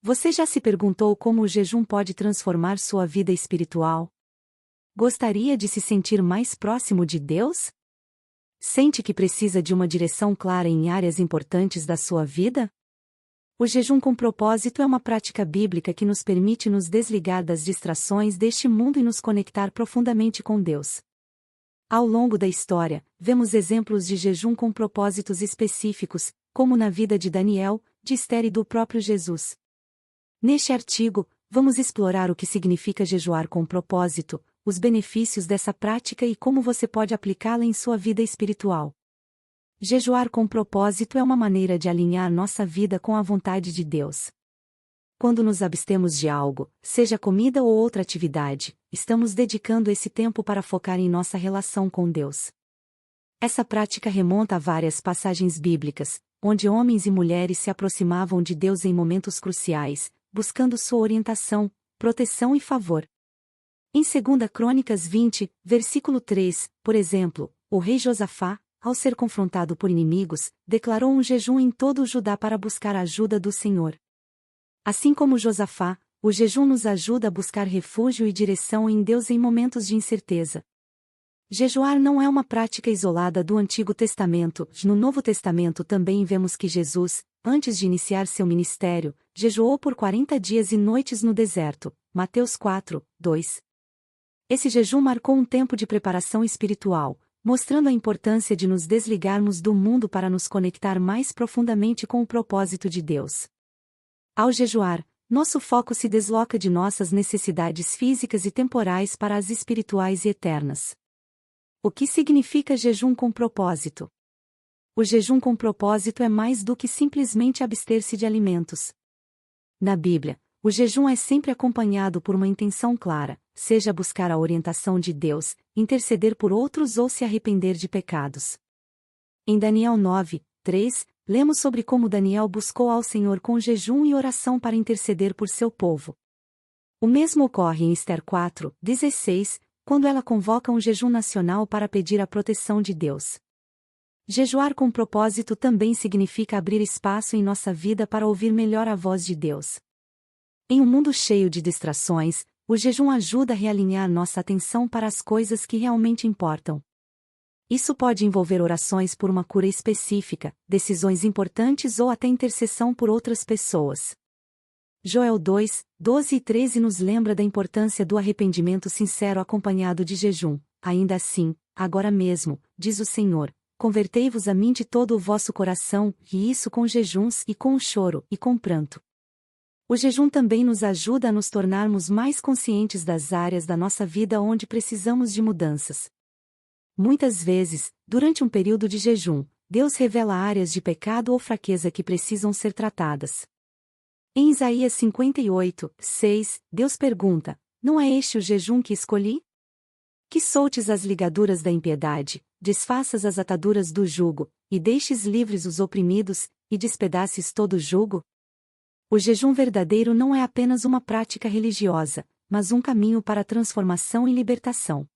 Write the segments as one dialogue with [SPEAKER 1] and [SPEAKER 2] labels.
[SPEAKER 1] Você já se perguntou como o jejum pode transformar sua vida espiritual? Gostaria de se sentir mais próximo de Deus? Sente que precisa de uma direção clara em áreas importantes da sua vida? O jejum com propósito é uma prática bíblica que nos permite nos desligar das distrações deste mundo e nos conectar profundamente com Deus. Ao longo da história, vemos exemplos de jejum com propósitos específicos, como na vida de Daniel, de Esther e do próprio Jesus. Neste artigo, vamos explorar o que significa jejuar com propósito, os benefícios dessa prática e como você pode aplicá-la em sua vida espiritual. Jejuar com propósito é uma maneira de alinhar nossa vida com a vontade de Deus. Quando nos abstemos de algo, seja comida ou outra atividade, estamos dedicando esse tempo para focar em nossa relação com Deus. Essa prática remonta a várias passagens bíblicas, onde homens e mulheres se aproximavam de Deus em momentos cruciais, buscando sua orientação, proteção e favor. Em 2 Crônicas 20, versículo 3, por exemplo, o rei Josafá, ao ser confrontado por inimigos, declarou um jejum em todo o Judá para buscar a ajuda do Senhor. Assim como Josafá, o jejum nos ajuda a buscar refúgio e direção em Deus em momentos de incerteza. Jejuar não é uma prática isolada do Antigo Testamento. No Novo Testamento também vemos que Jesus, antes de iniciar seu ministério, jejuou por 40 dias e noites no deserto. Mateus 4, 2. Esse jejum marcou um tempo de preparação espiritual, mostrando a importância de nos desligarmos do mundo para nos conectar mais profundamente com o propósito de Deus. Ao jejuar, nosso foco se desloca de nossas necessidades físicas e temporais para as espirituais e eternas. O que significa jejum com propósito? O jejum com propósito é mais do que simplesmente abster-se de alimentos. Na Bíblia, o jejum é sempre acompanhado por uma intenção clara, seja buscar a orientação de Deus, interceder por outros ou se arrepender de pecados. Em Daniel 9, 3, lemos sobre como Daniel buscou ao Senhor com jejum e oração para interceder por seu povo. O mesmo ocorre em Esther 4, 16, quando ela convoca um jejum nacional para pedir a proteção de Deus. Jejuar com propósito também significa abrir espaço em nossa vida para ouvir melhor a voz de Deus. Em um mundo cheio de distrações, o jejum ajuda a realinhar nossa atenção para as coisas que realmente importam. Isso pode envolver orações por uma cura específica, decisões importantes ou até intercessão por outras pessoas. Joel 2, 12 e 13 nos lembra da importância do arrependimento sincero acompanhado de jejum. Ainda assim, agora mesmo, diz o Senhor, convertei-vos a mim de todo o vosso coração, e isso com jejuns e com choro e com pranto. O jejum também nos ajuda a nos tornarmos mais conscientes das áreas da nossa vida onde precisamos de mudanças. Muitas vezes, durante um período de jejum, Deus revela áreas de pecado ou fraqueza que precisam ser tratadas. Em Isaías 58, 6, Deus pergunta: não é este o jejum que escolhi? Que soltes as ligaduras da impiedade, desfaças as ataduras do jugo, e deixes livres os oprimidos, e despedaces todo o jugo? O jejum verdadeiro não é apenas uma prática religiosa, mas um caminho para a transformação e libertação.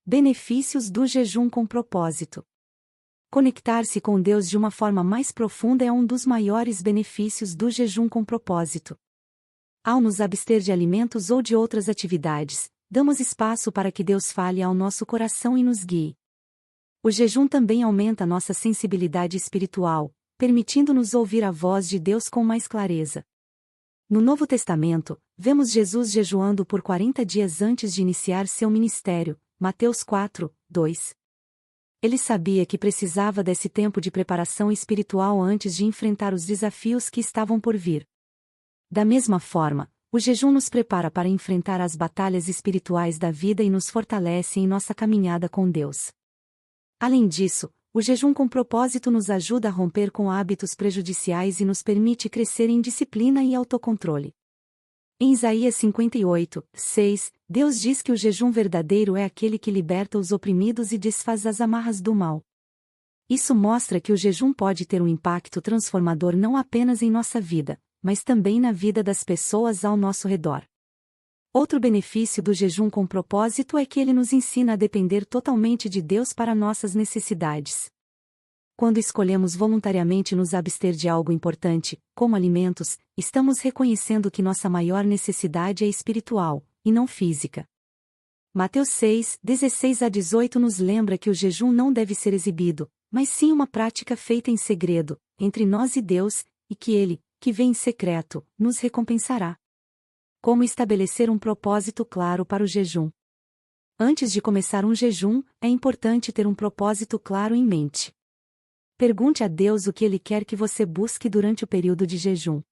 [SPEAKER 1] Benefícios do jejum com propósito. Conectar-se com Deus de uma forma mais profunda é um dos maiores benefícios do jejum com propósito. Ao nos abster de alimentos ou de outras atividades, damos espaço para que Deus fale ao nosso coração e nos guie. O jejum também aumenta nossa sensibilidade espiritual, permitindo-nos ouvir a voz de Deus com mais clareza. No Novo Testamento, vemos Jesus jejuando por 40 dias antes de iniciar seu ministério, Mateus 4, 2. Ele sabia que precisava desse tempo de preparação espiritual antes de enfrentar os desafios que estavam por vir. Da mesma forma, o jejum nos prepara para enfrentar as batalhas espirituais da vida e nos fortalece em nossa caminhada com Deus. Além disso, o jejum com propósito nos ajuda a romper com hábitos prejudiciais e nos permite crescer em disciplina e autocontrole. Em Isaías 58, 6, Deus diz que o jejum verdadeiro é aquele que liberta os oprimidos e desfaz as amarras do mal. Isso mostra que o jejum pode ter um impacto transformador não apenas em nossa vida, mas também na vida das pessoas ao nosso redor. Outro benefício do jejum com propósito é que ele nos ensina a depender totalmente de Deus para nossas necessidades. Quando escolhemos voluntariamente nos abster de algo importante, como alimentos, estamos reconhecendo que nossa maior necessidade é espiritual, e não física. Mateus 6, 16 a 18 nos lembra que o jejum não deve ser exibido, mas sim uma prática feita em segredo, entre nós e Deus, e que Ele, que vem em secreto, nos recompensará. Como estabelecer um propósito claro para o jejum? Antes de começar um jejum, é importante ter um propósito claro em mente. Pergunte a Deus o que Ele quer que você busque durante o período de jejum.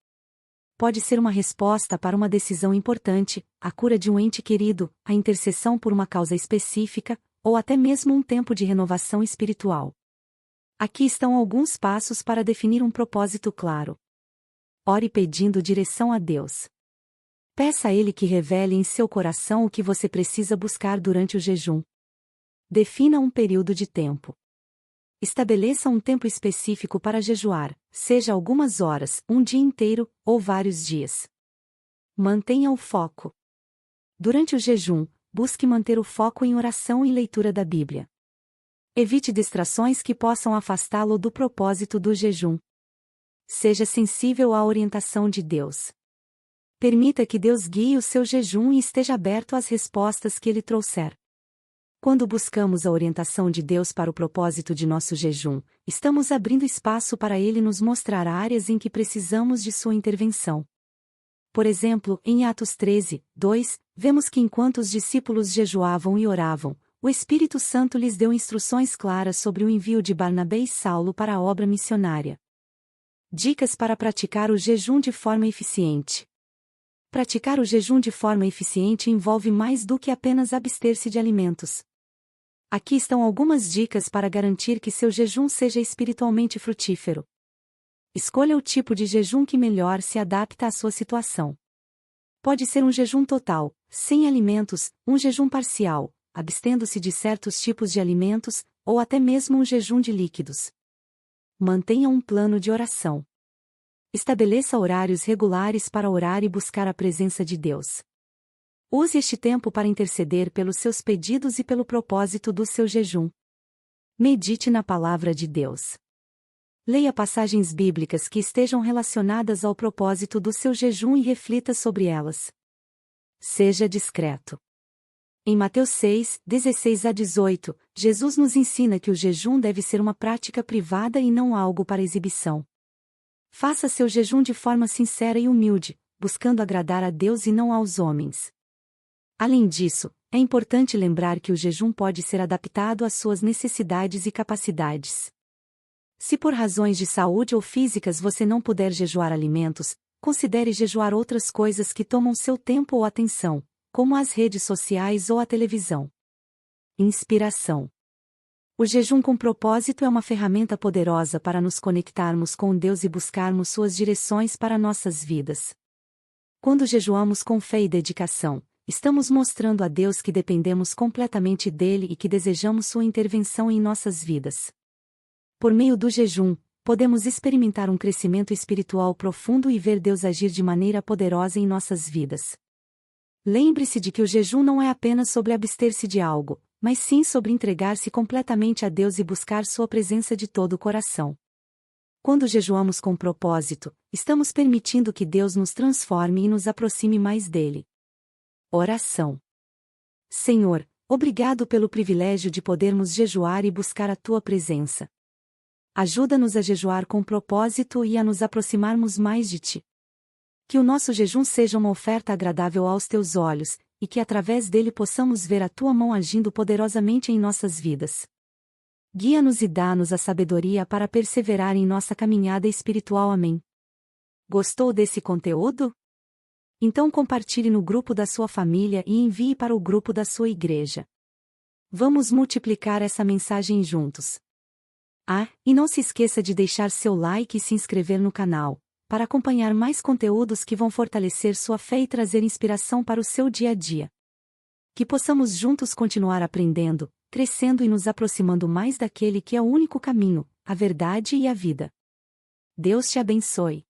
[SPEAKER 1] Pode ser uma resposta para uma decisão importante, a cura de um ente querido, a intercessão por uma causa específica, ou até mesmo um tempo de renovação espiritual. Aqui estão alguns passos para definir um propósito claro. Ore pedindo direção a Deus. Peça a Ele que revele em seu coração o que você precisa buscar durante o jejum. Defina um período de tempo. Estabeleça um tempo específico para jejuar, seja algumas horas, um dia inteiro, ou vários dias. Mantenha o foco. Durante o jejum, busque manter o foco em oração e leitura da Bíblia. Evite distrações que possam afastá-lo do propósito do jejum. Seja sensível à orientação de Deus. Permita que Deus guie o seu jejum e esteja aberto às respostas que Ele trouxer. Quando buscamos a orientação de Deus para o propósito de nosso jejum, estamos abrindo espaço para Ele nos mostrar áreas em que precisamos de sua intervenção. Por exemplo, em Atos 13, 2, vemos que enquanto os discípulos jejuavam e oravam, o Espírito Santo lhes deu instruções claras sobre o envio de Barnabé e Saulo para a obra missionária. Dicas para praticar o jejum de forma eficiente. Praticar o jejum de forma eficiente envolve mais do que apenas abster-se de alimentos. Aqui estão algumas dicas para garantir que seu jejum seja espiritualmente frutífero. Escolha o tipo de jejum que melhor se adapta à sua situação. Pode ser um jejum total, sem alimentos, um jejum parcial, abstendo-se de certos tipos de alimentos, ou até mesmo um jejum de líquidos. Mantenha um plano de oração. Estabeleça horários regulares para orar e buscar a presença de Deus. Use este tempo para interceder pelos seus pedidos e pelo propósito do seu jejum. Medite na palavra de Deus. Leia passagens bíblicas que estejam relacionadas ao propósito do seu jejum e reflita sobre elas. Seja discreto. Em Mateus 6, 16 a 18, Jesus nos ensina que o jejum deve ser uma prática privada e não algo para exibição. Faça seu jejum de forma sincera e humilde, buscando agradar a Deus e não aos homens. Além disso, é importante lembrar que o jejum pode ser adaptado às suas necessidades e capacidades. Se por razões de saúde ou físicas você não puder jejuar alimentos, considere jejuar outras coisas que tomam seu tempo ou atenção, como as redes sociais ou a televisão. Inspiração. O jejum com propósito é uma ferramenta poderosa para nos conectarmos com Deus e buscarmos suas direções para nossas vidas. Quando jejuamos com fé e dedicação, estamos mostrando a Deus que dependemos completamente dele e que desejamos sua intervenção em nossas vidas. Por meio do jejum, podemos experimentar um crescimento espiritual profundo e ver Deus agir de maneira poderosa em nossas vidas. Lembre-se de que o jejum não é apenas sobre abster-se de algo, mas sim sobre entregar-se completamente a Deus e buscar sua presença de todo o coração. Quando jejuamos com propósito, estamos permitindo que Deus nos transforme e nos aproxime mais dele. Oração. Senhor, obrigado pelo privilégio de podermos jejuar e buscar a tua presença. Ajuda-nos a jejuar com propósito e a nos aproximarmos mais de ti. Que o nosso jejum seja uma oferta agradável aos teus olhos, e que através dele possamos ver a tua mão agindo poderosamente em nossas vidas. Guia-nos e dá-nos a sabedoria para perseverar em nossa caminhada espiritual. Amém. Gostou desse conteúdo? Então compartilhe no grupo da sua família e envie para o grupo da sua igreja. Vamos multiplicar essa mensagem juntos. E não se esqueça de deixar seu like e se inscrever no canal, para acompanhar mais conteúdos que vão fortalecer sua fé e trazer inspiração para o seu dia a dia. Que possamos juntos continuar aprendendo, crescendo e nos aproximando mais daquele que é o único caminho, a verdade e a vida. Deus te abençoe.